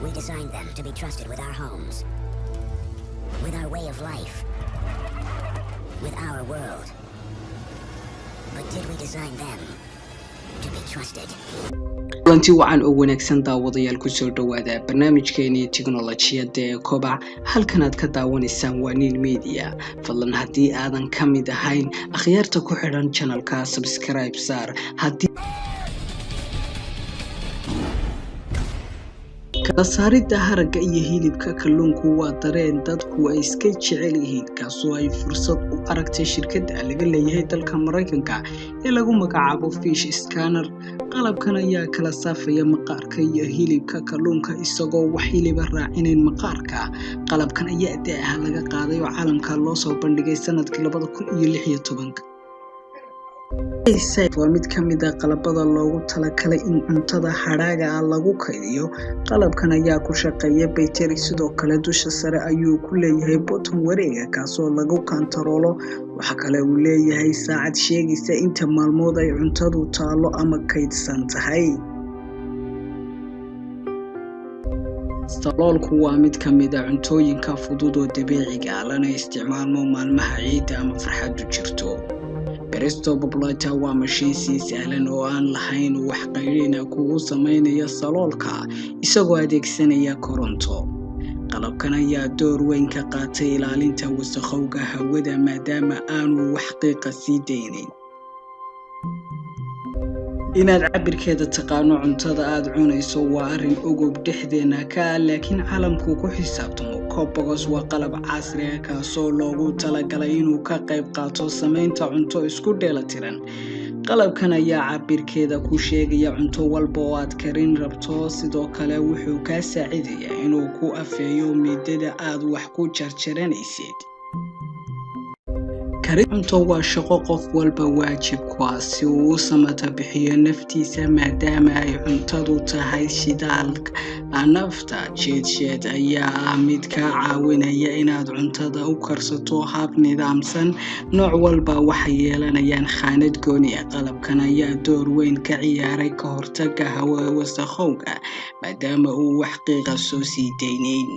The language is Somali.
We designed them to be trusted with our homes, with our way of life, with our world. But did we design them to be trusted? kulanti wacan oo wanaagsan daawadayaal ku soo dhawaada barnaamijkeena tiknoolajiyada ee kobac halkan aad ka daawanaysaan waa Nil Media fadlan hadii aadan ka mid ahayn akhyaarta ku xidhan channelka subscribe saar hadii kala saarida haragga iyo hilibka kalluunku waa dareen dadku ay iska jecel yihiin kaasoo ay fursad u aragtay shirkadda laga leeyahay dalka Mareykanka ee lagu magacaabo Fish Scanner. qalabkan ayaa kala saafaya maqaarka iyo hilibka kalluunka isagoo wax hilib raacinayn maqaarka. qalabkan ayaa daaha laga qaaday oo caalamka loo soo bandhigay sanadkii 2016. waa mid ka mid ah qalabada loogu talagalay in cuntada hadhaaga lagu kaydiyo. qalabkan ayaa ku shaqeeya baytari sidoo kale dusha sare ayuu ku leeyahay button wareega kaasoo lagu kantaroolo. waxa kale uu leeyahay saacad sheegaysa inta maalmood ay cuntadu taalo ama kaydsan tahay. saloolku waa mid ka mid ah cuntooyinka fudud oo dabiiciga ah lana isticmaalo maalmaha ciida ama farxadu jirto. Presto Populator waa mashiin si sahlan oo aan lahayn wax qayrin kugu sameynaya saloolka isagoo adeegsanaya koronto. qalabkan ayaa door weyn ka qaatay ilaalinta wasakhowga hawada maadaama aanu wax qiiqa sii deynin. inaad cabirkeeda taqaano cuntada aad cunayso waa arrin ugu dhexdeena ka laakiin caalamku ku xisaabtamo. Copagos waa qalab casri ah kaasoo loogu talagalay inuu ka qayb qaato sameynta cunto isku dheelatiran. qalabkan ayaa cabirkeeda ku sheegaya cunto walba oo aad karin rabto sidoo kale wuxuu ka saacidayaa inuu ku afeeyo midada aad wax ku jarjaranaysid. cunto waa shaqo qof walba waajib ku ah si uu samata bixiyo naftiisa maadaama ay cuntadu tahay shidaalka nafta. jeedsheed ayaa mid ka caawinaya inaad cuntada u karsato hab nidaamsan. nooc walba waxay yeelanayaan khaanad gooni ah. qalabkan ayaa door weyn ka ciyaaray ka hortagga hawada wasakhowga maadaama uu wax qiiqa soo sii deynayn.